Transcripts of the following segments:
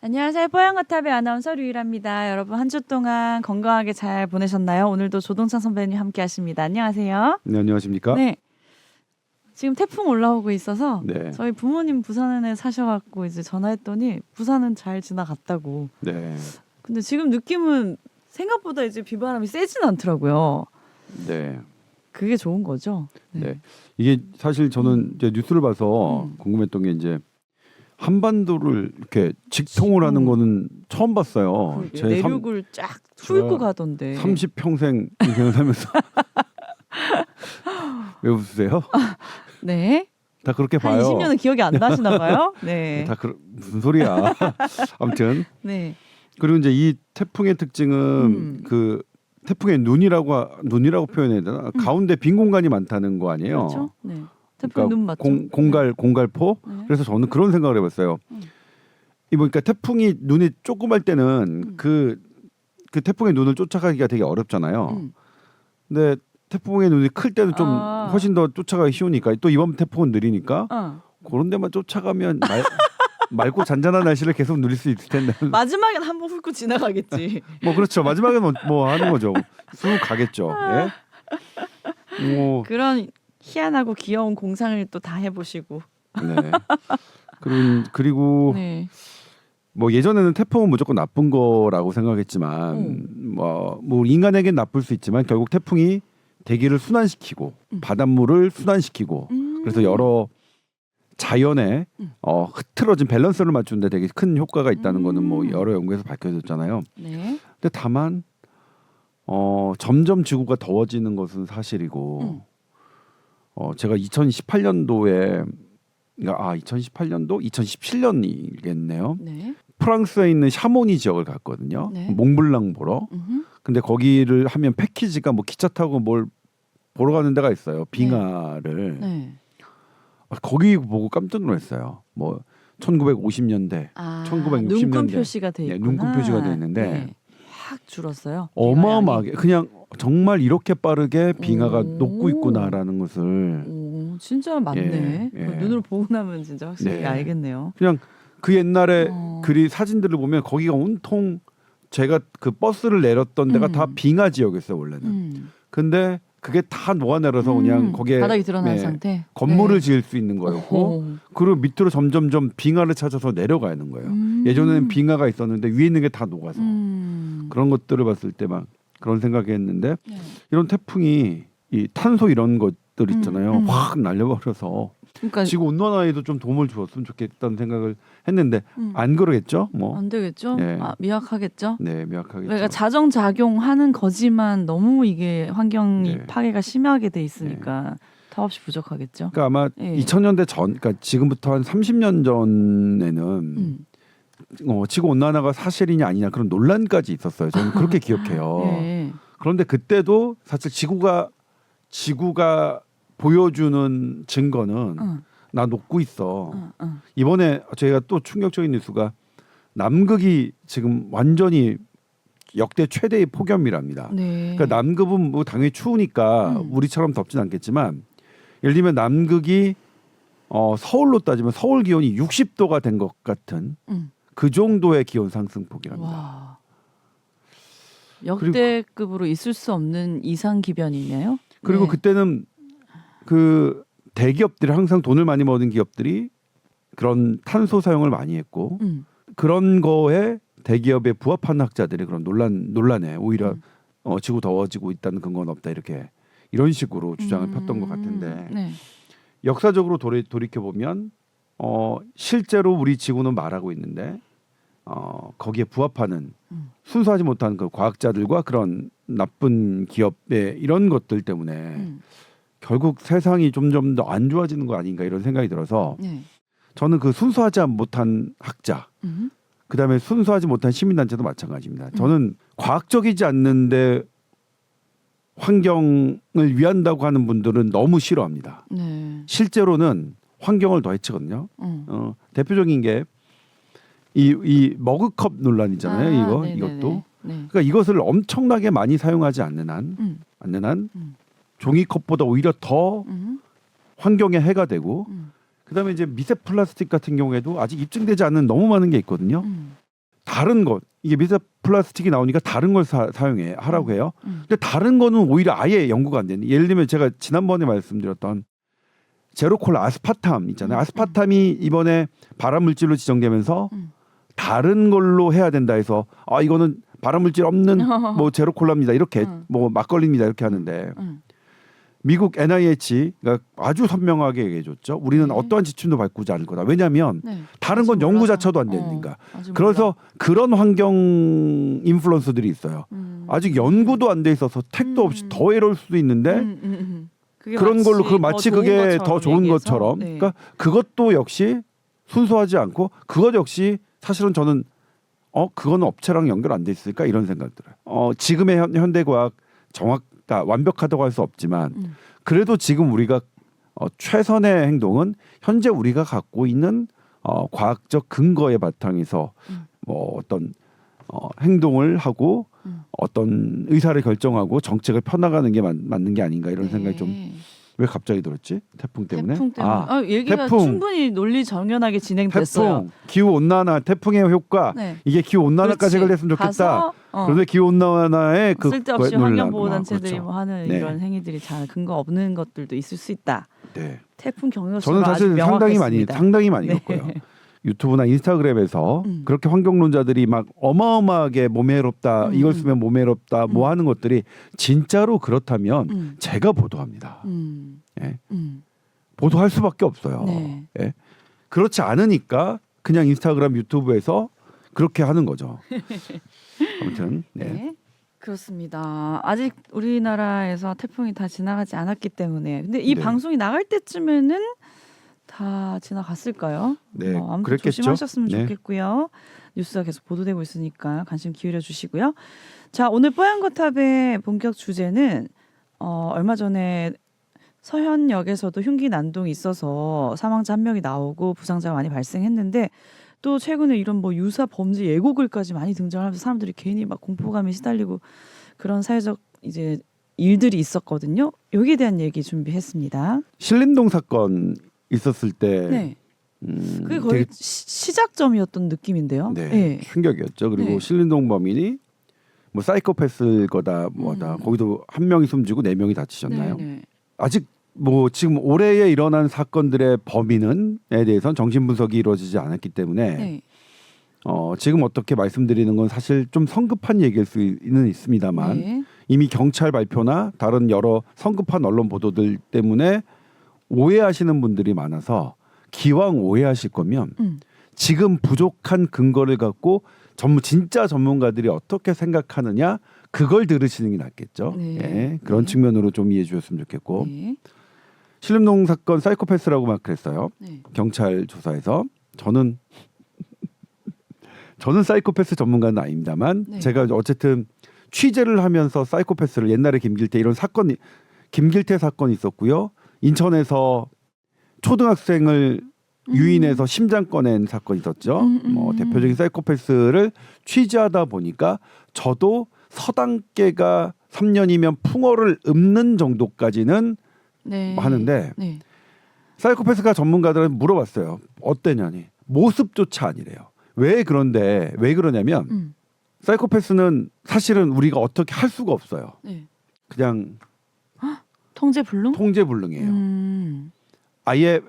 안녕하세요. 뽀얀거탑의 아나운서 류일합니다. 여러분 한 주 동안 건강하게 잘 보내셨나요? 오늘도 조동찬 선배님 함께 하십니다. 안녕하세요. 네, 안녕하십니까? 네. 지금 태풍 올라오고 있어서 네. 저희 부모님 부산에 사셔갖고 이제 전화했더니 부산은 잘 지나갔다고. 네. 근데 지금 느낌은 생각보다 이제 비바람이 세진 않더라고요. 네. 그게 좋은 거죠. 네. 이게 사실 저는 이제 뉴스를 봐서 궁금했던 게 이제 한반도를 이렇게 직통을 하는 거는 처음 봤어요. 그러게요. 내륙을 쫙 훑고 가던데. 30평생 인생을 살면서 왜 웃으세요? 네. 다 그렇게 한 봐요. 20년은 기억이 안 나시나 봐요. 네. 다 무슨 소리야? 아무튼 네. 그리고 이제 이 태풍의 특징은 그 태풍의 눈이라고 표현해야 되나? 가운데 빈 공간이 많다는 거 아니에요? 그렇죠. 네. 태풍 눈 맞죠? 공갈포. 네. 그래서 저는 그런 생각을 해봤어요. 이 보니까 태풍이 눈이 조그말 때는 그 태풍의 눈을 쫓아가기가 되게 어렵잖아요. 근데 태풍의 눈이 클 때는 좀 훨씬 더 쫓아가기 쉬우니까 또 이번 태풍은 느리니까 그런 데만 쫓아가면 맑고 잔잔한 날씨를 계속 누릴 수 있을 텐데. 마지막엔 한번 훑고 지나가겠지. 뭐 그렇죠. 마지막에는 뭐 하는 거죠. 쑥 가겠죠. 예? 뭐 그런 희한하고 귀여운 공상을 또 다 해보시고. 네. 그리고 네. 뭐 예전에는 태풍은 무조건 나쁜 거라고 생각했지만 뭐 인간에겐 나쁠 수 있지만 결국 태풍이 대기를 순환시키고 바닷물을 순환시키고 그래서 여러 자연의 흐트러진 밸런스를 맞추는데 되게 큰 효과가 있다는 거는 뭐 여러 연구에서 밝혀졌잖아요. 네. 근데 다만 점점 지구가 더워지는 것은 사실이고 제가 2018년도에 그러니까 2018년도 2017년이겠네요. 네. 프랑스에 있는 샤모니 지역을 갔거든요. 네. 몽블랑 보러. 근데 거기를 하면 패키지가 뭐 기차 타고 뭘 보러 가는 데가 있어요. 빙하를. 네. 거기 보고 깜짝 놀랐어요. 뭐 1950년대, 1960년대 눈금 표시가 돼 있구나. 눈금 표시가 돼 있는데 네. 확 줄었어요. 어마어마하게 그냥 정말 이렇게 빠르게 빙하가 녹고 있구나라는 것을 진짜 맞네. 예. 눈으로 보고 나면 진짜 확실히 네. 알겠네요. 그냥 그 옛날에 사진들을 보면 거기가 온통 제가 그 버스를 내렸던 데가 다 빙하 지역이었어요 원래는. 근데 그게 다 녹아내려서 그냥 거기에 바닥이 드러난 상태. 건물을 지을 수 있는 거였고 그리고 밑으로 점점점 빙하를 찾아서 내려가는 거예요. 예전에는 빙하가 있었는데 위에 있는 게 다 녹아서 그런 것들을 봤을 때 막 그런 생각이 했는데 이런 태풍이 이 탄소 이런 것들 있잖아요. 확 날려버려서 그러니까 지구 온난화에도 좀 도움을 주었으면 좋겠다는 생각을 했는데 안 그러겠죠? 뭐. 안 되겠죠? 네. 미약하겠죠? 네, 미약하겠죠. 그러니까 자정작용하는 거지만 너무 이게 환경이 네. 파괴가 심하게 돼 있으니까 턱없이 부족하겠죠. 그러니까 아마 예. 2000년대 전, 그러니까 지금부터 한 30년 전에는 지구 온난화가 사실이냐 아니냐 그런 논란까지 있었어요. 저는 그렇게 기억해요. 예. 그런데 그때도 사실 지구가 보여주는 증거는 나 녹고 있어. 이번에 저희가 또 충격적인 뉴스가 남극이 지금 완전히 역대 최대의 폭염이랍니다. 네. 그러니까 남극은 뭐 당연히 추우니까 우리처럼 덥진 않겠지만 예를 들면 남극이 서울로 따지면 서울 기온이 60도가 된 것 같은 그 정도의 기온 상승폭이랍니다. 와. 역대급으로 있을 수 없는 이상 기변이네요. 그리고 네. 그때는 그 대기업들이 항상 돈을 많이 버는 기업들이 그런 탄소 사용을 많이 했고 그런 거에 대기업에 부합하는 학자들이 그런 논란에 오히려 지구 더워지고 있다는 근거는 없다 이런 식으로 주장을 폈던 것 같은데 네. 역사적으로 돌이켜 보면 실제로 우리 지구는 말하고 있는데 거기에 부합하는 순수하지 못한 그 과학자들과 그런 나쁜 기업의 이런 것들 때문에 결국 세상이 점점 더 안 좋아지는 거 아닌가 이런 생각이 들어서 네. 저는 그 순수하지 못한 학자 그다음에 순수하지 못한 시민단체도 마찬가지입니다. 저는 과학적이지 않는데 환경을 위한다고 하는 분들은 너무 싫어합니다. 네. 실제로는 환경을 더 해치거든요. 대표적인 게 이 머그컵 논란이잖아요. 이것도. 네. 그러니까 이것을 엄청나게 많이 사용하지 않는 한 종이컵보다 오히려 더 환경에 해가 되고 그다음에 이제 미세 플라스틱 같은 경우에도 아직 입증되지 않는 너무 많은 게 있거든요. 다른 것 이게 미세 플라스틱이 나오니까 다른 걸 하라고 해요. 근데 다른 거는 오히려 아예 연구가 안 되는. 예를 들면 제가 지난번에 말씀드렸던 제로콜라 아스파탐 있잖아요. 아스파탐이 이번에 발암 물질로 지정되면서 다른 걸로 해야 된다 해서 아 이거는 발암 물질 없는 뭐 제로콜라입니다. 이렇게 뭐 막걸리입니다. 이렇게 하는데 미국 NIH가 아주 선명하게 얘기해줬죠. 우리는 어떠한 지침도 밟고지 않을 거다. 왜냐하면 다른 건 연구 자체도 안 되니까. 그래서 그런 환경 인플루언서들이 있어요. 아직 연구도 안 돼 있어서 택도 없이 더 해로울 수도 있는데 그런 걸로 마치 그게 더 좋은 것처럼. 그러니까 그것도 역시 순수하지 않고 그것 역시 사실은 저는 그거는 업체랑 연결 안 돼 있을까 이런 생각 들어요. 지금의 현대과학 완벽하다고 할 수 없지만 그래도 지금 우리가 최선의 행동은 현재 우리가 갖고 있는 과학적 근거의 바탕에서 뭐 어떤 행동을 하고 어떤 의사를 결정하고 정책을 펴나가는 게 맞는 게 아닌가 이런 생각이 좀 왜 갑자기 들었지? 태풍 때문에? 얘기가 충분히 논리 정연하게 진행됐어요. 태풍, 기후 온난화, 태풍의 효과 이게 기후 온난화까지 해결됐으면 좋겠다. 그런데 기후 온난화에 그 쓸데없이 환경보호단체들이 뭐 하는 이런 행위들이 잘 근거 없는 것들도 있을 수 있다. 태풍 경로수가 저는 사실 상당히 많이 겪고요. 유튜브나 인스타그램에서 그렇게 환경론자들이 막 어마어마하게 몸에 해롭다 이걸 쓰면 몸에 해롭다 뭐 하는 것들이 진짜로 그렇다면 제가 보도합니다. 보도할 수밖에 없어요. 그렇지 않으니까 그냥 인스타그램 유튜브에서 그렇게 하는 거죠. 아무튼 그렇습니다. 아직 우리나라에서 태풍이 다 지나가지 않았기 때문에 근데 이 방송이 나갈 때쯤에는 다 지나갔을까요? 아무튼 그랬겠죠. 조심하셨으면 좋겠고요. 뉴스가 계속 보도되고 있으니까 관심 기울여 주시고요. 자, 오늘 뽀얀거탑의 본격 주제는 얼마 전에 서현역에서도 흉기 난동이 있어서 사망자 1명이 나오고 부상자가 많이 발생했는데 또 최근에 이런 뭐 유사 범죄 예고글까지 많이 등장하면서 사람들이 괜히 막 공포감에 시달리고 그런 사회적 이제 일들이 있었거든요. 여기에 대한 얘기 준비했습니다. 신림동 사건 있었을 때 그게 거의 시작점이었던 느낌인데요. 충격이었죠. 그리고 신림동 범인이 뭐 사이코패스일 거다 뭐다. 거기도 1명이 숨지고 4명이 다치셨나요? 아직 뭐 지금 올해에 일어난 사건들의 범인에 대해서는 정신 분석이 이루어지지 않았기 때문에 지금 어떻게 말씀드리는 건 사실 좀 성급한 얘기일 수는 있습니다만 이미 경찰 발표나 다른 여러 성급한 언론 보도들 때문에 오해하시는 분들이 많아서 기왕 오해하실 거면 지금 부족한 근거를 갖고 진짜 전문가들이 어떻게 생각하느냐 그걸 들으시는 게 낫겠죠. 그런 측면으로 좀 이해해 주셨으면 좋겠고 신림동 사건 사이코패스라고 막 그랬어요. 경찰 조사에서 저는 사이코패스 전문가는 아닙니다만 제가 어쨌든 취재를 하면서 사이코패스를 옛날에 김길태 사건이 있었고요. 인천에서 초등학생을 유인해서 심장 꺼낸 사건이 있었죠. 대표적인 사이코패스를 취재하다 보니까 저도 서당계가 3년이면 풍어를 읊는 정도까지는 하는데 사이코패스가 전문가들은 물어봤어요. 어땠냐니. 모습조차 아니래요. 왜 그러냐면 사이코패스는 사실은 우리가 어떻게 할 수가 없어요. 그냥 통제불능이에요. 아예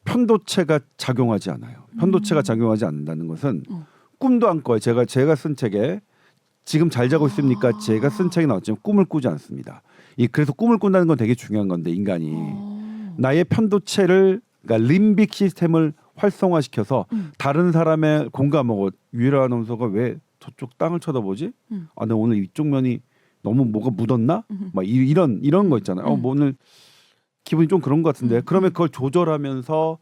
편도체가 작용하지 않아요. 편도체가 작용하지 않는다는 것은 꿈도 안 꿔요. 제가 쓴 책에 지금 잘 자고 있습니까? 제가 쓴 책에 나왔지만 꿈을 꾸지 않습니다. 그래서 꿈을 꾼다는 건 되게 중요한 건데 인간이 나의 편도체를 그러니까 림빅 시스템을 활성화시켜서 다른 사람의 공감하고 유일한 아나운서가 왜 저쪽 땅을 쳐다보지? 내가 오늘 이쪽 면이 너무 뭐가 묻었나? 막 이런 거 있잖아요. 뭐 오늘 기분이 좀 그런 것 같은데 그러면 그걸 조절하면서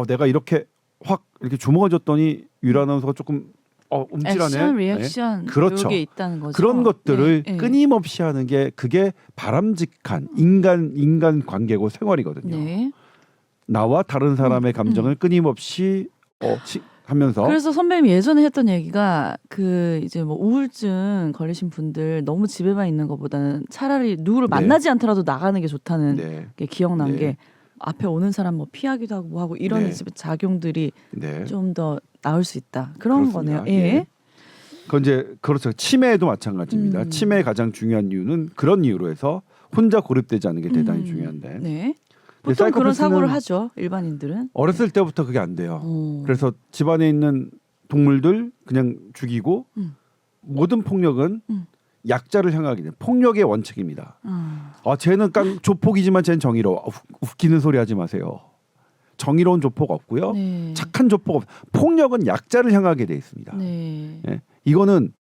내가 이렇게 확 이렇게 주먹을 줬더니 유라 아나운서가 조금 움찔하네. 액션, 리액션 그렇죠. 이게 있다는 거죠. 그런 것들을 끊임없이 하는 게 그게 바람직한 인간 관계고 생활이거든요. 나와 다른 사람의 감정을 끊임없이 하면서 그래서 선배님이 예전에 했던 얘기가 그 이제 뭐 우울증 걸리신 분들 너무 집에만 있는 것보다는 차라리 누구를 만나지 않더라도 나가는 게 좋다는 게 기억난 게 앞에 오는 사람 뭐 피하기도 하고 뭐 하고 이런 네. 이제 작용들이 네. 좀 더 나을 수 있다. 그런 그렇습니다. 거네요. 예. 그건 이제 그렇죠. 치매에도 마찬가지입니다. 치매의 가장 중요한 이유는 그런 이유로 해서 혼자 고립되지 않는 게 대단히 중요한데. 네. 근데 보통 그런 사이코패스는 사고를 하죠. 일반인들은. 어렸을 때부터 그게 안 돼요. 오. 그래서 집안에 있는 동물들 그냥 죽이고 음. 모든 폭력은 약자를 향하게 돼. 폭력의 원칙입니다. 쟤는 조폭이지만 쟤는 정의로워. 웃기는 소리 하지 마세요. 정의로운 조폭 없고요. 네. 착한 조폭 없. 폭력은 약자를 향하게 돼 있습니다. 네. 예? 이거는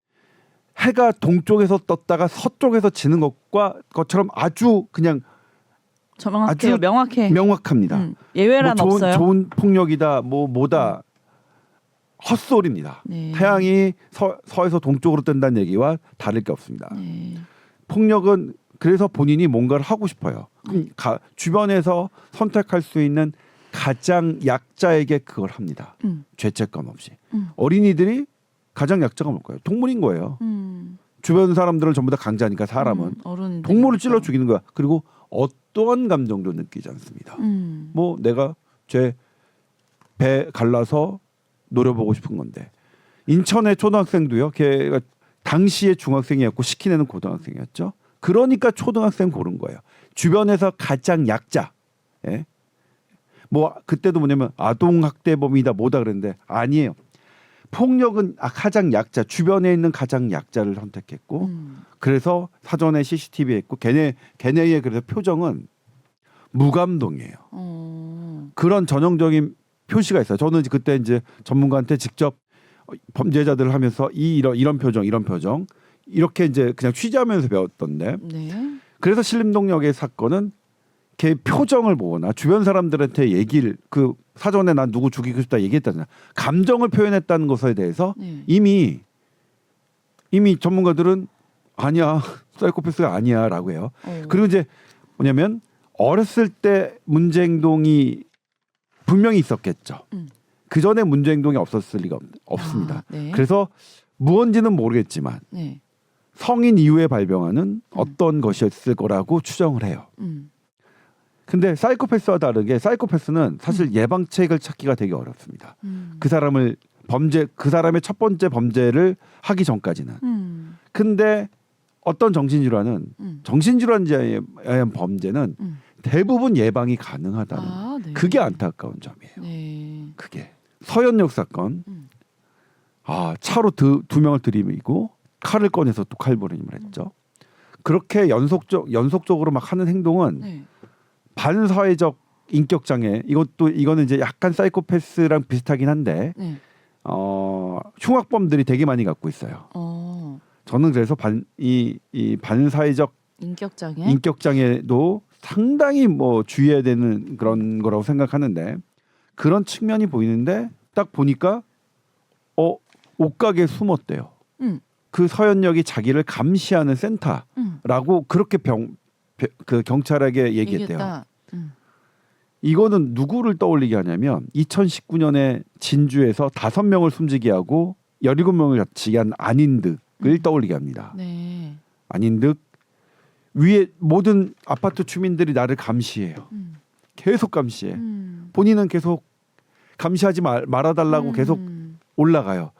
해가 동쪽에서 떴다가 서쪽에서 지는 것처럼 아주 그냥 정확해요. 아주 명확해. 명확합니다. 예외란 뭐 없어요. 좋은 폭력이다, 뭐다 헛소리입니다. 네. 태양이 서에서 동쪽으로 뜬다는 얘기와 다를 게 없습니다. 네. 폭력은 그래서 본인이 뭔가를 하고 싶어요. 그럼 주변에서 선택할 수 있는 가장 약자에게 그걸 합니다. 죄책감 없이. 어린이들이 가장 약자가 뭘까요? 동물인 거예요. 주변 사람들은 전부 다 강자니까 사람은 동물을 찔러 죽이는 거야. 그리고 어떠한 감정도 느끼지 않습니다. 뭐 내가 쟤 배 갈라서 노려보고 싶은 건데 인천의 초등학생도요. 걔가 당시에 중학생이었고 시킨 애는 고등학생이었죠. 그러니까 초등학생 고른 거예요. 주변에서 가장 약자. 예? 뭐 그때도 뭐냐면 아동학대범이다 뭐다 그랬는데 아니에요. 폭력은 가장 약자, 주변에 있는 가장 약자를 선택했고 그래서 사전에 CCTV에 있고 걔네의 그래서 표정은 무감동이에요. 그런 전형적인 표시가 있어요. 저는 그때 이제 전문가한테 직접 범죄자들을 하면서 이런 표정 이렇게 이제 그냥 취재하면서 배웠던데. 네. 그래서 신림동역의 사건은 걔 표정을 보거나 주변 사람들한테 얘기를 그 사전에 난 누구 죽이고 싶다 얘기했다잖아. 감정을 표현했다는 것에 대해서 네. 이미 전문가들은 아니야 사이코패스가 아니야라고 해요. 그리고 이제 뭐냐면 어렸을 때 문제 행동이 분명히 있었겠죠. 그 전에 문제 행동이 없었을 리가 없습니다. 네. 그래서 무언지는 모르겠지만 네. 성인 이후에 발병하는 어떤 것이었을 거라고 추정을 해요. 근데 사이코패스와 다르게 사이코패스는 사실 예방책을 찾기가 되게 어렵습니다. 그 사람의 첫 번째 범죄를 하기 전까지는. 근데 어떤 정신질환자에 의한 범죄는 대부분 예방이 가능하다는 네. 그게 안타까운 점이에요. 네. 그게 서현역 사건 차로 두 명을 들이미고 칼을 꺼내서 또 칼부림을 했죠. 그렇게 연속적으로 막 하는 행동은 네. 반사회적 인격 장애 이거는 이제 약간 사이코패스랑 비슷하긴 한데 네. 흉악범들이 되게 많이 갖고 있어요. 저는 그래서 이 반사회적 인격장애? 인격장애도 상당히 뭐 주의해야 되는 그런 거라고 생각하는데 그런 측면이 보이는데 딱 보니까 옷가게에 숨었대요. 그 서현역이 자기를 감시하는 센터라고 그렇게 그 경찰에게 얘기했대요. 이거는 누구를 떠올리게 하냐면 2019년에 진주에서 5명을 숨지게 하고 17명을 다치게 한 안인득을 떠올리게 합니다. 네. 안인득 위에 모든 아파트 주민들이 나를 감시해요. 계속 감시해. 본인은 계속 감시하지 말아달라고 계속 올라가요.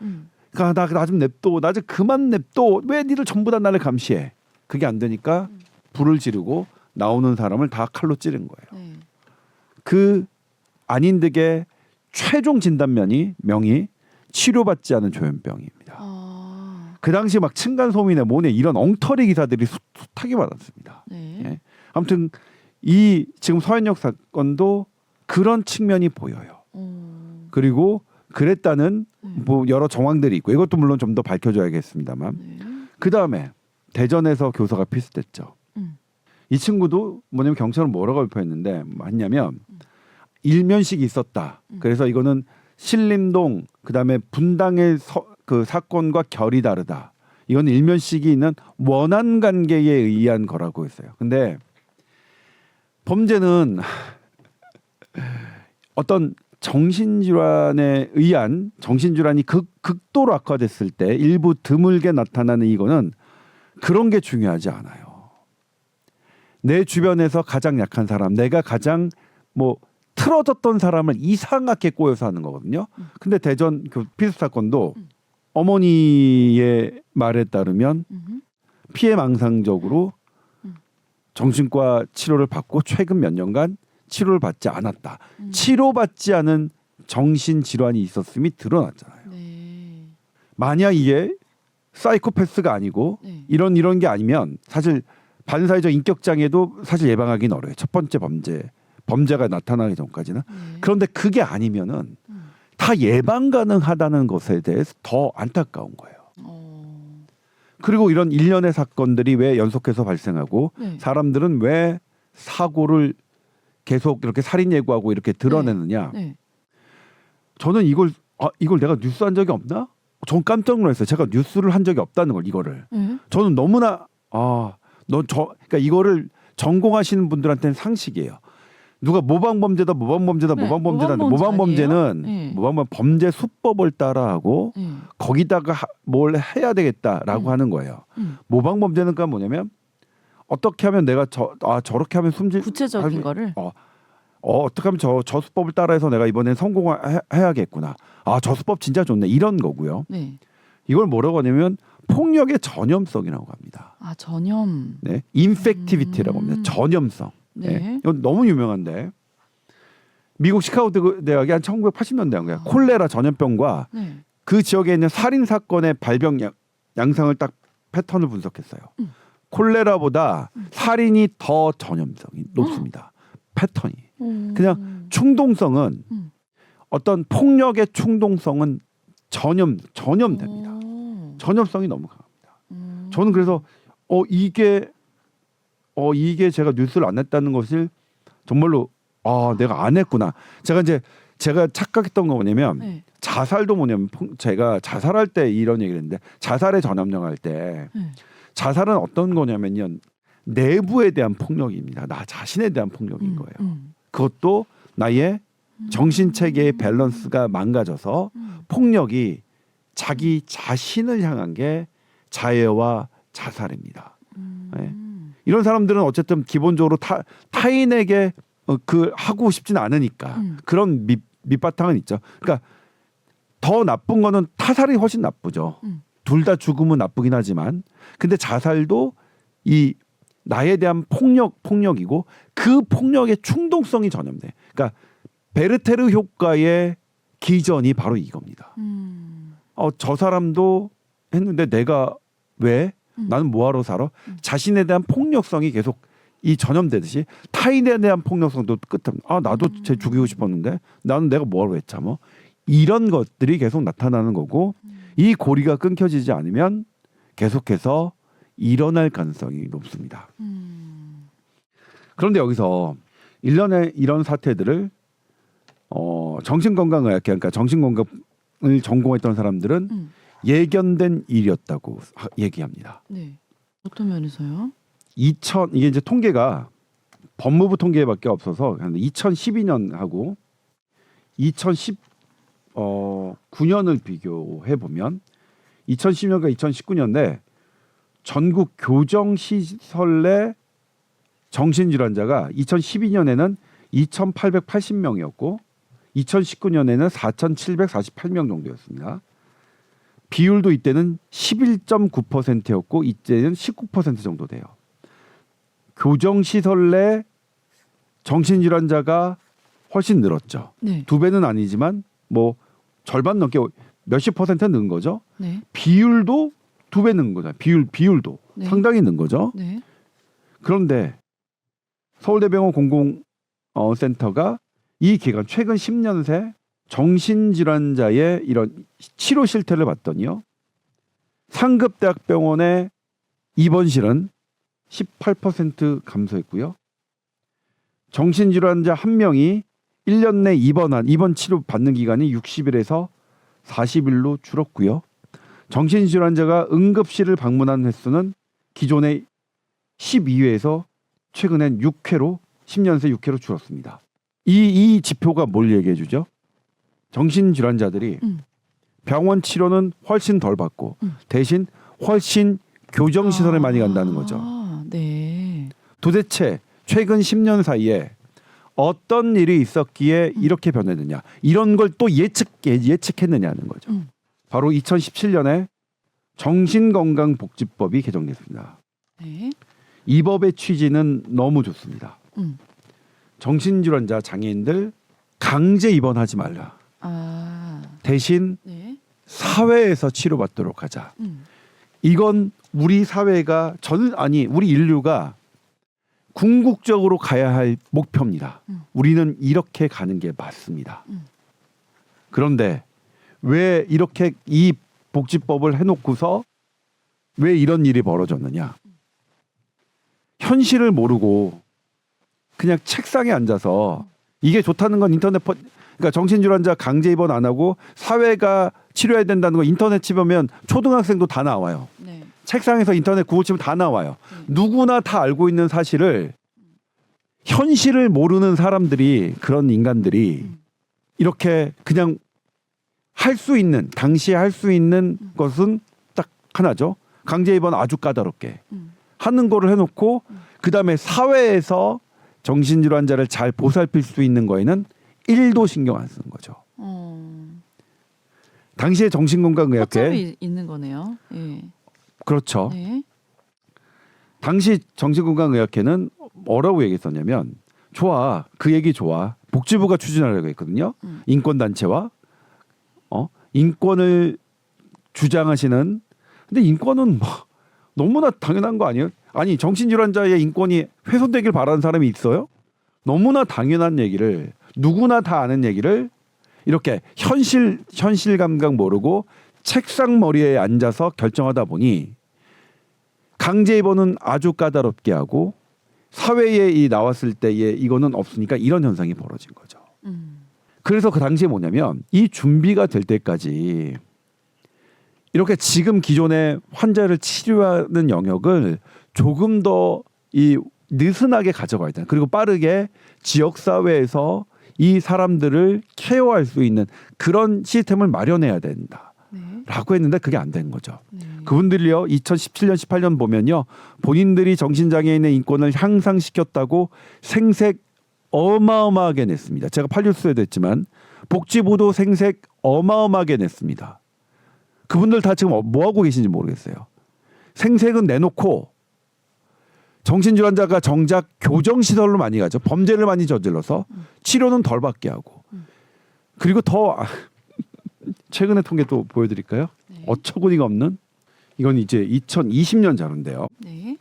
그러니까 나 좀 냅둬. 나 좀 그만 냅둬. 왜 니들 전부 다 나를 감시해? 그게 안 되니까 불을 지르고 나오는 사람을 다 칼로 찌른 거예요. 네. 그 안인득의 최종 진단명이 치료받지 않은 조현병입니다. 그 당시 막 층간 소민에 뭐네 이런 엉터리 기사들이 숱하게 많았습니다. 네. 예. 아무튼 이 지금 서현역 사건도 그런 측면이 보여요. 그리고 그랬다는 뭐 여러 정황들이 있고 이것도 물론 좀 더 밝혀줘야겠습니다만 네. 그 다음에 대전에서 교사가 필수됐죠. 이 친구도 뭐냐면 경찰은 뭐라고 발표했는데 뭐냐면 일면식이 있었다. 그래서 이거는 신림동 그다음에 분당의 그 사건과 결이 다르다. 이건 일면식이 있는 원한 관계에 의한 거라고 했어요. 근데 범죄는 어떤 정신질환에 의한 정신질환이 극도로 악화됐을 때 일부 드물게 나타나는 이거는 그런 게 중요하지 않아요. 내 주변에서 가장 약한 사람, 내가 가장 뭐 틀어졌던 사람을 이상하게 꼬여서 하는 거거든요. 근데 대전 그 피습 사건도 어머니의 말에 따르면 피해망상적으로 정신과 치료를 받고 최근 몇 년간 치료를 받지 않았다. 치료받지 않은 정신질환이 있었음이 드러났잖아요. 네. 만약 이게 사이코패스가 아니고 네. 이런 게 아니면 사실 반사회적 인격 장애도 사실 예방하기는 어려워요. 첫 번째 범죄가 나타나기 전까지는. 네. 그런데 그게 아니면은 다 예방 가능하다는 것에 대해서 더 안타까운 거예요. 그리고 이런 일련의 사건들이 왜 연속해서 발생하고 네. 사람들은 왜 사고를 계속 이렇게 살인 예고하고 이렇게 드러내느냐. 네. 저는 이걸 내가 뉴스 한 적이 없나? 전 깜짝 놀랐어요. 제가 뉴스를 한 적이 없다는 걸 이거를. 네. 저는 너무나 그러니까 이거를 전공하시는 분들한테는 상식이에요. 누가 모방범죄다 네, 모방범죄는 네. 범죄 수법을 따라하고 네. 거기다가 뭘 해야 되겠다라고 하는 거예요. 모방범죄는 그러니까 뭐냐면 어떻게 하면 내가 저렇게 하면 구체적인 거를 어떻게 하면 저 수법을 따라해서 내가 이번엔 성공해야겠구나. 저 수법 진짜 좋네. 이런 거고요. 네. 이걸 뭐라고 하냐면 폭력의 전염성이라고 합니다. 전염. 네, 인펙티비티라고 합니다. 전염성. 네. 네. 이건 너무 유명한데 미국 시카고 대학이 한 1980년대 한 거야. 콜레라 전염병과 네. 그 지역에 있는 살인 사건의 발병 양상을 딱 패턴을 분석했어요. 콜레라보다 살인이 더 전염성이 높습니다. 패턴이. 그냥 충동성은 어떤 폭력의 충동성은 전염됩니다. 전염성이 너무 강합니다. 저는 그래서 이게 제가 뉴스를 안 했다는 것을 정말로 내가 안 했구나. 제가 착각했던 거 뭐냐면 네. 자살도 뭐냐면 제가 자살할 때 이런 얘기를 했는데 자살의 전염령 할 때 네. 자살은 어떤 거냐면요. 내부에 대한 폭력입니다. 나 자신에 대한 폭력인 거예요. 그것도 나의 정신 체계의 밸런스가 망가져서 폭력이 자기 자신을 향한 게 자해와 자살입니다. 네. 이런 사람들은 어쨌든 기본적으로 타인에게 하고 싶지는 않으니까 그런 밑바탕은 있죠. 그러니까 더 나쁜 거는 타살이 훨씬 나쁘죠. 둘 다 죽으면 나쁘긴 하지만 근데 자살도 이 나에 대한 폭력이고 그 폭력의 충동성이 전염돼. 그러니까 베르테르 효과의 기전이 바로 이겁니다. 저 사람도 했는데 내가 왜? 나는 뭐하러 살아? 자신에 대한 폭력성이 계속 이 전염되듯이 타인에 대한 폭력성도 끝없는. 나도 쟤 죽이고 싶었는데 나는 내가 뭐하러 했자 뭐 이런 것들이 계속 나타나는 거고 이 고리가 끊겨지지 않으면 계속해서 일어날 가능성이 높습니다. 그런데 여기서 일련의 이런 사태들을 정신건강의학회 그러니까 정신건강을 전공했던 사람들은 예견된 일이었다고 얘기합니다. 네. 어떤 면에서요? 이게 이제 통계가 법무부 통계밖에 없어서 2012년하고 2019년을 비교해 보면 2010년과 2019년에 전국 교정시설 내 정신질환자가 2012년에는 2,880명이었고 2019년에는 4,748명 정도였습니다. 비율도 이때는 11.9%였고 이때는 19% 정도 돼요. 교정시설 내 정신질환자가 훨씬 늘었죠. 네. 2배는 아니지만 뭐 절반 넘게 몇십 퍼센트 는 거죠. 네. 비율도 2배 는 거죠. 비율도 네. 상당히 는 거죠. 네. 그런데 서울대병원 공공센터가 이 기간 최근 10년 새 정신질환자의 이런 치료 실태를 봤더니요. 상급대학병원의 입원실은 18% 감소했고요. 정신질환자 1명이 1년 내 입원 치료 받는 기간이 60일에서 40일로 줄었고요. 정신질환자가 응급실을 방문한 횟수는 기존의 12회에서 최근엔 6회로 10년 새 6회로 줄었습니다. 이 지표가 뭘 얘기해 주죠? 정신질환자들이 병원 치료는 훨씬 덜 받고 대신 훨씬 교정시설에 많이 간다는 거죠. 네. 도대체 최근 10년 사이에 어떤 일이 있었기에 이렇게 변했느냐 이런 걸 또 예측했느냐는 거죠. 바로 2017년에 정신건강복지법이 개정됐습니다. 네. 이 법의 취지는 너무 좋습니다. 정신질환자 장애인들 강제 입원하지 말라. 아. 대신 네. 사회에서 치료받도록 하자. 이건 우리 사회가 우리 인류가 궁극적으로 가야 할 목표입니다. 우리는 이렇게 가는 게 맞습니다. 그런데 왜 이렇게 이 복지법을 해놓고서 왜 이런 일이 벌어졌느냐? 현실을 모르고 그냥 책상에 앉아서 이게 좋다는 건 그러니까 정신질환자 강제 입원 안 하고 사회가 치료해야 된다는 거 인터넷 치면 초등학생도 다 나와요. 네. 책상에서 인터넷 구글 치면 다 나와요. 누구나 다 알고 있는 사실을 현실을 모르는 사람들이 그런 인간들이 이렇게 그냥 당시에 할 수 있는 것은 딱 하나죠. 강제 입원 아주 까다롭게 하는 거를 해놓고 그다음에 사회에서 정신질환자를 잘 보살필 수 있는 거에는 1도 신경 안 쓰는 거죠. 당시에 정신건강의학회 허점이 있는 거네요. 예. 그렇죠. 네. 당시 정신건강의학회는 뭐라고 얘기했었냐면 좋아 그 얘기 좋아 복지부가 추진하려고 했거든요. 인권단체와 인권을 주장하시는 근데 인권은 뭐 너무나 당연한 거 아니에요? 아니 정신질환자의 인권이 훼손되길 바라는 사람이 있어요? 너무나 당연한 얘기를 누구나 다 아는 얘기를 이렇게 현실 감각 모르고 책상 머리에 앉아서 결정하다 보니 강제 입원은 아주 까다롭게 하고 사회에 나왔을 때에 이거는 없으니까 이런 현상이 벌어진 거죠. 그래서 그 당시에 뭐냐면 이 준비가 될 때까지 이렇게 지금 기존의 환자를 치료하는 영역을 조금 더 이 느슨하게 가져가야 된다. 그리고 빠르게 지역 사회에서 이 사람들을 케어할 수 있는 그런 시스템을 마련해야 된다. 라고 했는데 그게 안 된 거죠. 그분들이요 2017년 18년 보면요 본인들이 정신장애인의 인권을 향상시켰다고 생색 어마어마하게 냈습니다. 제가 8뉴스에도 했지만 복지부도 생색 어마어마하게 냈습니다. 그분들 다 지금 뭐 하고 계신지 모르겠어요. 생색은 내놓고 정신질환자가 정작 교정시설로 많이 가죠. 범죄를 많이 저질러서 치료는 덜 받게 하고 그리고 더 최근의 통계 또 보여드릴까요? 네. 어처구니가 없는 이건 이제 2020년 자료인데요. 네.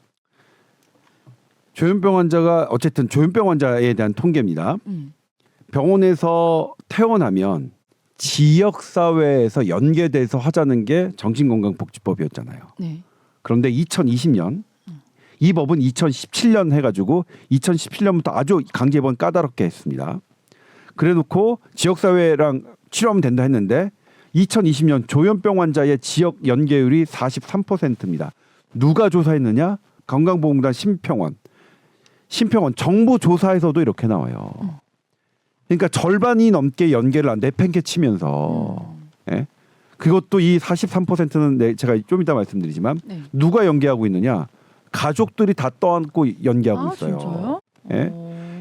조현병 환자가 어쨌든 조현병 환자에 대한 통계입니다. 병원에서 퇴원하면 지역 사회에서 연계돼서 하자는 게 정신건강복지법이었잖아요. 네. 그런데 2020년 이 법은 2017년 해가지고 2017년부터 아주 강제 입원 까다롭게 했습니다. 그래놓고 지역 사회랑 치료하면 된다 했는데 2020년 조현병 환자의 지역 연계율이 43%입니다. 누가 조사했느냐? 건강보험공단 심평원 정부 조사에서도 이렇게 나와요. 그러니까 절반이 넘게 연계를 내팽개 치면서 예? 그것도 이 43%는 제가 좀 이따 말씀드리지만 네. 누가 연계하고 있느냐? 가족들이 다 떠안고 연계하고 있어요. 진짜요? 예?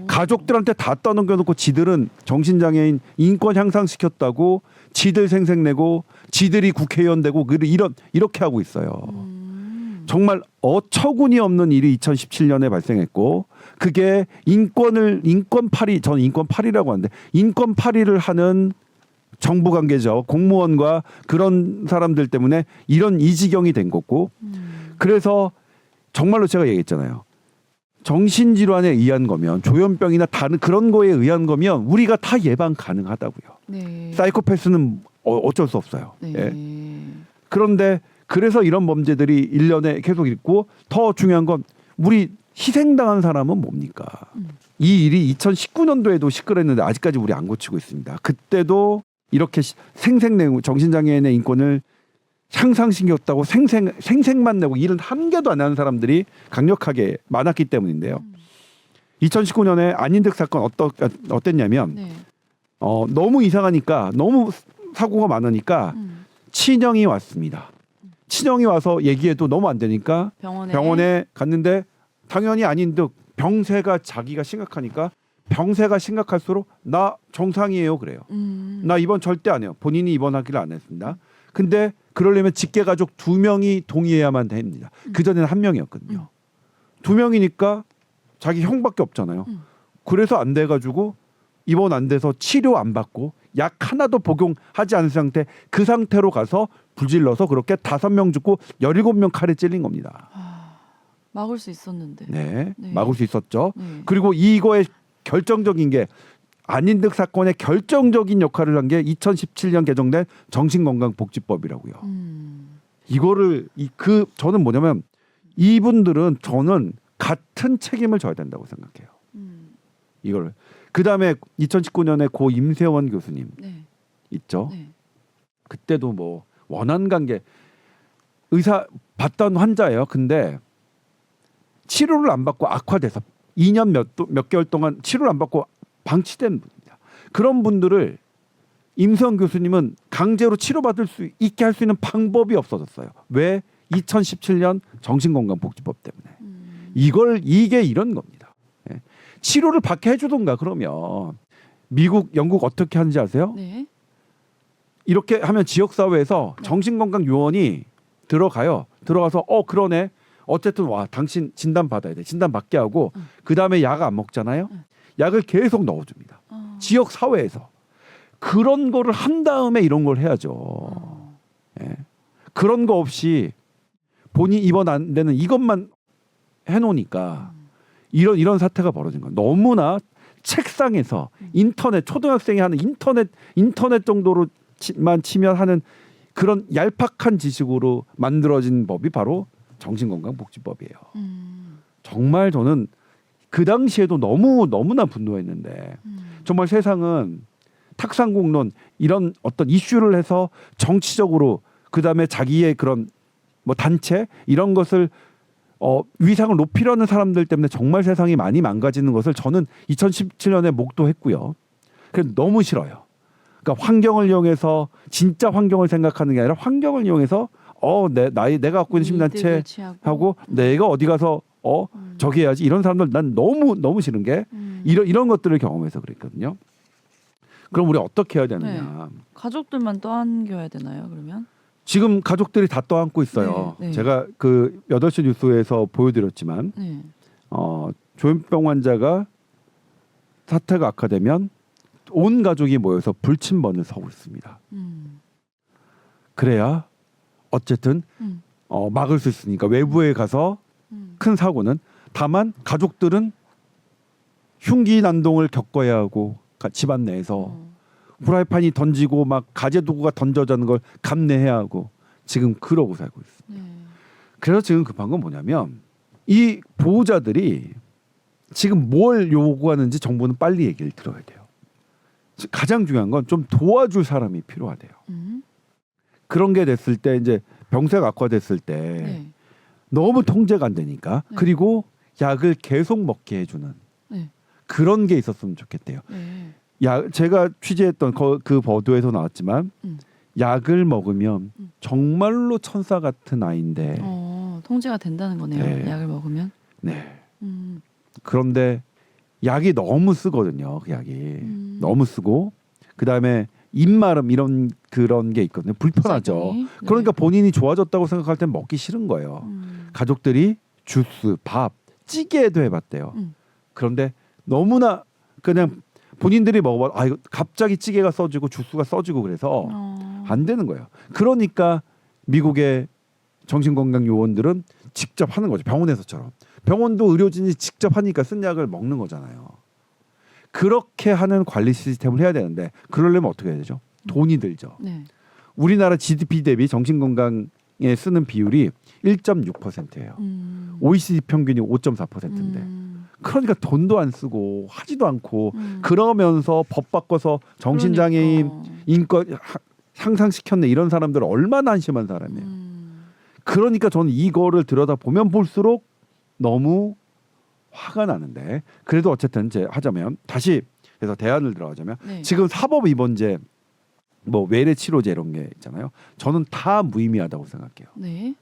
가족들한테 다 떠넘겨놓고 지들은 정신장애인 인권 향상시켰다고 지들 생색내고 지들이 국회의원 되고 이렇게 하고 있어요. 정말 어처구니 없는 일이 2017년에 발생했고 그게 저는 인권파리라고 하는데 인권파리를 하는 정부 관계자 공무원과 그런 사람들 때문에 이 지경이 된 거고 그래서 정말로 제가 얘기했잖아요. 정신질환에 의한 거면 조현병이나 다른 그런 거에 의한 거면 우리가 다 예방 가능하다고요. 네. 사이코패스는 어쩔 수 없어요. 네. 예. 그런데 그래서 이런 범죄들이 1년에 계속 있고 더 중요한 건 우리 희생당한 사람은 뭡니까? 이 일이 2019년도에도 시끌했는데 아직까지 우리 안 고치고 있습니다. 그때도 이렇게 생색내고 정신장애인의 인권을 향상시켰다고 생색만 내고 일은 한 개도 안 하는 사람들이 강력하게 많았기 때문인데요. 2019년에 안인득 사건 어땠냐면 네. 너무 이상하니까 너무 사고가 많으니까 친형이 왔습니다. 친형이 와서 얘기해도 너무 안 되니까 병원에 갔는데 당연히 안인득 병세가 자기가 심각하니까 병세가 심각할수록 나 정상이에요 그래요. 나 입원 절대 안 해요. 본인이 입원하기를 안 했습니다. 근데 그러려면 직계 가족 2명이 동의해야만 됩니다. 그전에는 1명이었거든요. 2명이니까 자기 형밖에 없잖아요. 그래서 안 돼가지고 입원 안 돼서 치료 안 받고 약 하나도 복용하지 않은 상태, 그 상태로 가서 불질러서 그렇게 5명 죽고 17명 칼에 찔린 겁니다. 막을 수 있었는데. 네, 네. 막을 수 있었죠. 네. 그리고 이거의 결정적인 게 안인득 사건의 결정적인 역할을 한 게 2017년 개정된 정신건강복지법이라고요. 이거를 저는 뭐냐면 이분들은 저는 같은 책임을 져야 된다고 생각해요. 이걸 그다음에 2019년에 고 임세원 교수님 네. 있죠. 네. 그때도 뭐 원한 관계 의사 봤던 환자예요. 근데 치료를 안 받고 악화돼서 2년 몇 개월 동안 치료를 안 받고 방치된 분입니다. 그런 분들을 임세원 교수님은 강제로 치료받을 수 있게 할 수 있는 방법이 없어졌어요. 왜? 2017년 정신건강복지법 때문에. 이게 이런 겁니다. 예. 치료를 받게 해주던가 그러면 미국, 영국 어떻게 하는지 아세요? 네. 이렇게 하면 지역사회에서 정신건강 요원이 들어가요. 들어가서 그러네. 어쨌든 와 당신 진단 받아야 돼. 진단 받게 하고 그 다음에 약 안 먹잖아요. 약을 계속 넣어줍니다. 지역사회에서. 그런 거를 한 다음에 이런 걸 해야죠. 예. 그런 거 없이 본인 입원 안 되는 이것만 해놓으니까 이런 사태가 벌어진 거예요. 너무나 책상에서 인터넷 초등학생이 하는 인터넷 정도로만 치면 하는 그런 얄팍한 지식으로 만들어진 법이 바로 정신건강복지법이에요. 정말 저는 그 당시에도 너무나 분노했는데 정말 세상은 탁상공론 이런 어떤 이슈를 해서 정치적으로 그다음에 자기의 그런 뭐 단체 이런 것을 위상을 높이려는 사람들 때문에 정말 세상이 많이 망가지는 것을 저는 2017년에 목도했고요. 그래서 너무 싫어요. 그러니까 환경을 이용해서 진짜 환경을 생각하는 게 아니라 환경을 이용해서 내가 갖고 있는 시민단체하고 내가 어디 가서 저기 해야지 이런 사람들 난 너무 싫은 게 이런 것들을 경험해서 그랬거든요. 그럼 우리 어떻게 해야 되느냐? 가족들만 떠안겨야 되나요? 그러면? 지금 가족들이 다 떠안고 있어요. 네, 네. 제가 그 8시 뉴스에서 보여드렸지만 네. 조현병 환자가 사태가 악화되면 온 가족이 모여서 불침번을 서고 있습니다. 그래야 어쨌든 막을 수 있으니까 외부에 가서 큰 사고는 다만 가족들은 흉기 난동을 겪어야 하고 집안 내에서 후라이팬이 던지고 막 가재도구가 던져지는 걸 감내해야 하고 지금 그러고 살고 있습니다. 네. 그래서 지금 급한 건 뭐냐면 이 보호자들이 지금 뭘 요구하는지 정부는 빨리 얘기를 들어야 돼요. 가장 중요한 건 좀 도와줄 사람이 필요하대요. 그런 게 됐을 때 이제 병세가 악화됐을 때 네. 너무 통제가 안 되니까 네. 그리고 약을 계속 먹게 해주는 네. 그런 게 있었으면 좋겠대요. 네. 제가 취재했던 그 보도에서 나왔지만 약을 먹으면 정말로 천사 같은 아이인데 통제가 된다는 거네요. 네. 약을 먹으면. 네. 음. 그런데 약이 너무 쓰거든요. 그 약이 너무 쓰고 그 다음에 입마름 이런 그런 게 있거든요. 불편하죠. 네. 그러니까 본인이 좋아졌다고 생각할 땐 먹기 싫은 거예요. 가족들이 주스, 밥, 찌개도 해봤대요. 그런데 너무나 그냥 본인들이 먹어봐. 이거 갑자기 찌개가 써지고 주스가 써지고 그래서 안 되는 거예요. 그러니까 미국의 정신건강 요원들은 직접 하는 거죠. 병원에서처럼. 병원도 의료진이 직접 하니까 쓴 약을 먹는 거잖아요. 그렇게 하는 관리 시스템을 해야 되는데 그러려면 어떻게 해야 되죠? 돈이 들죠. 네. 우리나라 GDP 대비 정신건강에 쓰는 비율이 1.6%예요. OECD 평균이 5.4%인데 그러니까 돈도 안 쓰고 하지도 않고 그러면서 법 바꿔서 정신장애인 인권 향상시켰네 이런 사람들은 얼마나 한심한 사람이에요. 그러니까 저는 이거를 들여다보면 볼수록 너무 화가 나는데 그래도 어쨌든 하자면 다시 그래서 대안을 들어가자면 네. 지금 사법 입원제 뭐 외래 치료제 이런 게 있잖아요. 저는 다 무의미하다고 생각해요. 네.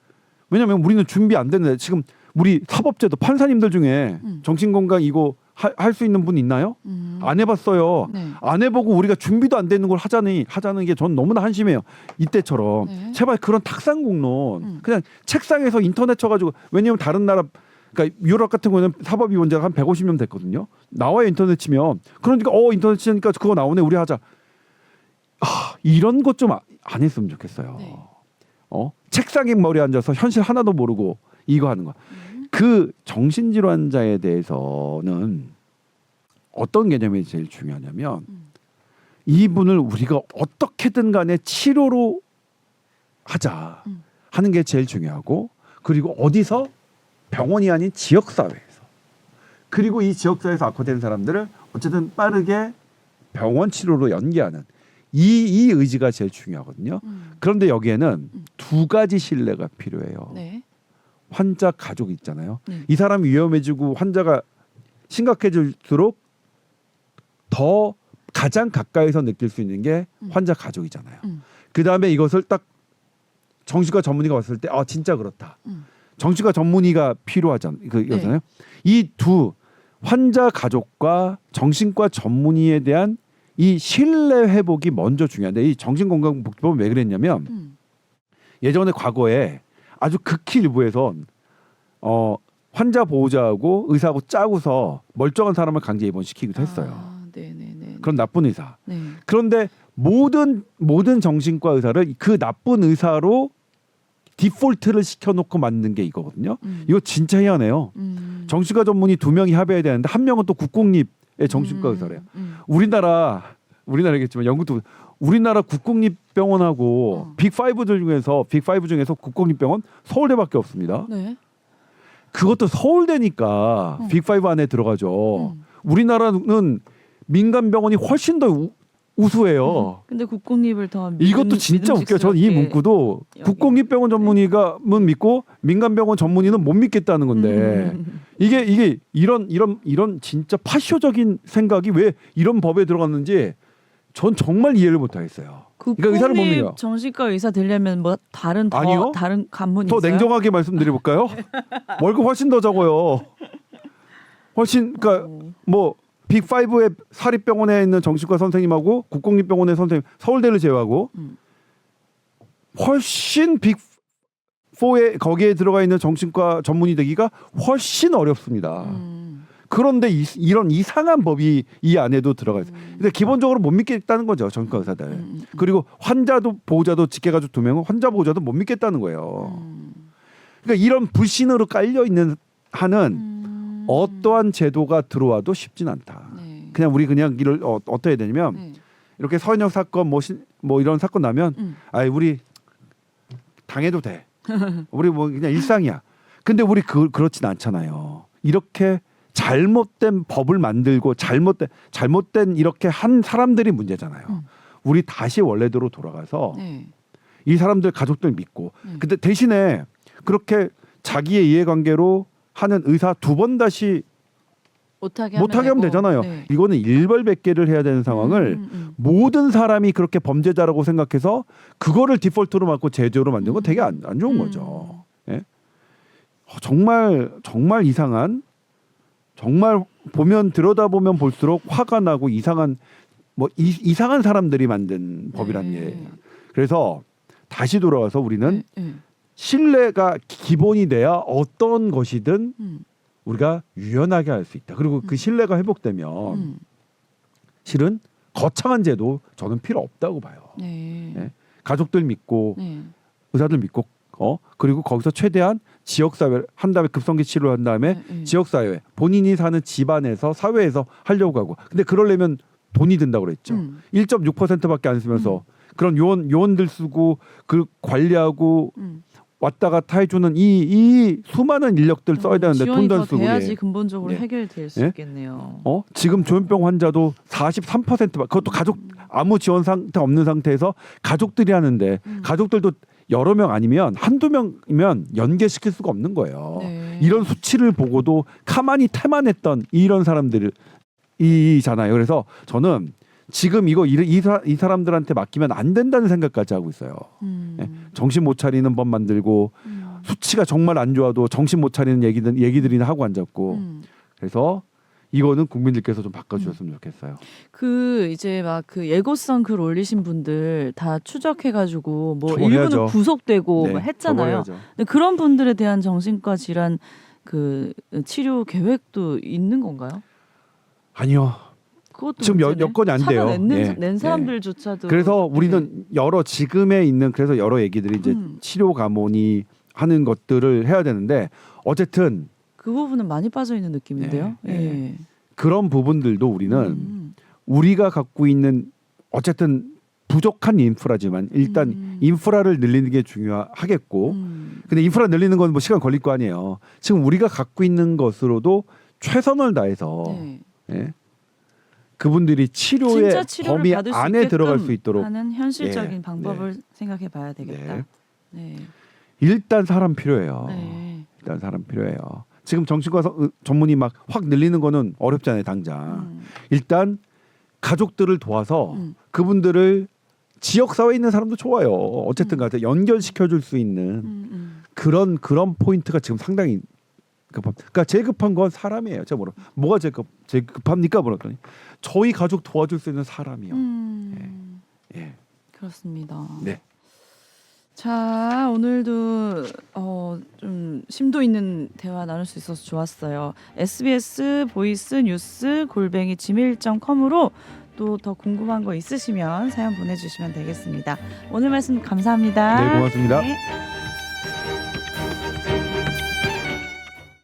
왜냐하면 우리는 준비 안 됐는데 지금 우리 사법제도 판사님들 중에 음. 정신건강 이거 할 수 있는 분 있나요? 안 해봤어요. 네. 안 해보고 우리가 준비도 안 되는 걸 하자는 게 전 너무나 한심해요. 이때처럼 네. 제발 그런 탁상 공론 그냥 책상에서 인터넷 쳐가지고 왜냐면 다른 나라 그러니까 유럽 같은 경우는 사법위 원자가 한 150년 됐거든요. 나와요 인터넷 치면 그러니까 인터넷 치니까 그거 나오네 우리 하자. 이런 것 좀 안 했으면 좋겠어요. 네. 책상에 머리 앉아서 현실 하나도 모르고 이거 하는 거. 그 정신질환자에 대해서는 어떤 개념이 제일 중요하냐면 이분을 우리가 어떻게든 간에 치료로 하자 하는 게 제일 중요하고 그리고 어디서 병원이 아닌 지역사회에서 그리고 이 지역사회에서 악화된 사람들을 어쨌든 빠르게 병원 치료로 연계하는 이 의지가 제일 중요하거든요. 그런데 여기에는 두 가지 신뢰가 필요해요. 네. 환자 가족 있잖아요. 네. 이 사람이 위험해지고 환자가 심각해질수록 더 가장 가까이서 느낄 수 있는 게 환자 가족이잖아요. 그 다음에 이것을 딱 정신과 전문의가 왔을 때 진짜 그렇다. 정신과 전문의가 필요하잖아요. 이거잖아요. 이 두 환자 가족과 정신과 전문의에 대한 이 신뢰 회복이 먼저 중요한데 이 정신건강복지법은 왜 그랬냐면 예전에 과거에 아주 극히 일부에선 환자 보호자하고 의사하고 짜고서 멀쩡한 사람을 강제 입원시키기도 했어요. 네네네. 그런 나쁜 의사. 네. 그런데 모든 정신과 의사를 그 나쁜 의사로 디폴트를 시켜놓고 만든 게 이거거든요. 이거 진짜 희한해요. 정신과 전문의 2명이 합의해야 되는데 한 명은 또 국공립의 정신과 의사래요. 우리나라겠지만 영국도 우리나라 국공립병원하고 빅5 중에서 국공립병원 서울대밖에 없습니다. 네. 그것도 서울대니까 빅5 안에 들어가죠. 우리나라는 민간 병원이 훨씬 더 우수해요. 근데 국공립을 더 이것도 진짜 웃겨요. 저는 이 문구도 국공립병원 전문의가만 믿고 민간병원 전문의는 못 믿겠다는 건데 이게 이런 진짜 파쇼적인 생각이 왜 이런 법에 들어갔는지 전 정말 이해를 못 하겠어요. 그러니까 의사를 못 믿어요. 정신과 의사 되려면 뭐 다른 아니요. 다른 관문이 더 있어요? 냉정하게 말씀드려볼까요? 월급 훨씬 더 적어요. 훨씬 그러니까 뭐 빅5의 사립병원에 있는 정신과 선생님하고 국공립병원의 선생님 서울대를 제외하고 훨씬 빅4에 거기에 들어가 있는 정신과 전문의 되기가 훨씬 어렵습니다. 그런데 이런 이상한 법이 이 안에도 들어가 있어요. 근데 기본적으로 못 믿겠다는 거죠. 정신과 의사들. 그리고 환자도 보호자도 직계가족 2명은 환자 보호자도 못 믿겠다는 거예요. 그러니까 이런 불신으로 깔려 있는 한은 어떠한 제도가 들어와도 쉽진 않다. 네. 그냥 우리 그냥 이를 어떻게 해야 되냐면 네. 이렇게 서현역 사건 뭐 이런 사건 나면 우리 당해도 돼. 우리 뭐 그냥 일상이야. 근데 우리 그렇진 않잖아요. 이렇게 잘못된 법을 만들고 잘못된 이렇게 한 사람들이 문제잖아요. 우리 다시 원래대로 돌아가서 네. 이 사람들 가족들 믿고 근데 대신에 그렇게 자기의 이해관계로 하는 의사 2번 다시 못하게 하면 되잖아요. 네. 이거는 일벌백계를 해야 되는 상황을 모든 사람이 그렇게 범죄자라고 생각해서 그거를 디폴트로 맞고 제도로 만든 건 되게 안 좋은 거죠. 예? 정말 이상한 정말 들여다보면 볼수록 화가 나고 이상한 사람들이 만든 법이란 게. 그래서 다시 돌아와서 우리는 신뢰가 기본이 돼야 어떤 것이든 우리가 유연하게 할 수 있다. 그리고 그 신뢰가 회복되면 실은 거창한 제도 저는 필요 없다고 봐요. 네. 예? 가족들 믿고 네. 의사들 믿고 그리고 거기서 최대한 지역사회 한 다음에 급성기 치료를 한 다음에 지역사회 본인이 사는 집안에서 사회에서 하려고 하고 근데 그러려면 돈이 든다고 그랬죠. 1.6%밖에 안 쓰면서 그런 요원들 쓰고 그 관리하고 왔다 갔다 해주는 이 수많은 인력들 써야 되는데 지원이 돈도 안 더 쓰고 돼야지 근본적으로 예. 해결될 수 예? 있겠네요. 지금 조현병 환자도 43%만 그것도 가족 아무 지원 상태 없는 상태에서 가족들이 하는데 가족들도 여러 명 아니면 한두 명이면 연계시킬 수가 없는 거예요. 네. 이런 수치를 보고도 가만히 태만했던 이런 사람들이잖아요. 그래서 저는 지금 이 사람들한테 맡기면 안 된다는 생각까지 하고 있어요. 예? 정신 못 차리는 법 만들고 수치가 정말 안 좋아도 정신 못 차리는 얘기들이나 하고 앉았고 그래서 이거는 국민들께서 좀 바꿔주셨으면 좋겠어요. 그 이제 막 그 예고성 글 올리신 분들 다 추적해가지고 뭐 처벌해야죠. 일부는 구속되고 네, 뭐 했잖아요. 처벌해야죠. 근데 그런 분들에 대한 정신과 질환 그 치료 계획도 있는 건가요? 아니요. 그것도 지금 문제네. 여건이 안 돼요. 낸 사람들조차도. 그래서 우리는 여러 지금에 있는 그래서 여러 얘기들이 이제 치료 가모니 하는 것들을 해야 되는데 어쨌든 그 부분은 많이 빠져 있는 느낌인데요. 네, 예. 그런 부분들도 우리는 우리가 갖고 있는 어쨌든 부족한 인프라지만 일단 인프라를 늘리는 게 중요하겠고 근데 인프라 늘리는 건 뭐 시간 걸릴 거 아니에요. 지금 우리가 갖고 있는 것으로도 최선을 다해서 네. 예? 그분들이 치료의 진짜 치료를 범위 받을 수 안에 있게끔 들어갈 수 있도록 하는 현실적인 예, 방법을 생각해봐야 되겠다. 네. 네. 일단 사람 필요해요. 네. 일단 사람 필요해요. 지금 정신과 전문의 막 확 늘리는 거는 어렵잖아요, 당장. 일단 가족들을 도와서 그분들을 지역 사회에 있는 사람도 좋아요. 어쨌든 간에 연결시켜 줄 수 있는 그런 포인트가 지금 상당히 그러니까 제일 급한 건 사람이에요. 제가 뭐가 제일 급합니까? 그랬더니 저희 가족 도와줄 수 있는 사람이요. 예. 그렇습니다. 네. 자, 오늘도 좀 심도 있는 대화 나눌 수 있어서 좋았어요. SBS 보이스 뉴스 @gmail.com으로 또 더 궁금한 거 있으시면 사연 보내주시면 되겠습니다. 오늘 말씀 감사합니다. 네, 고맙습니다. 네.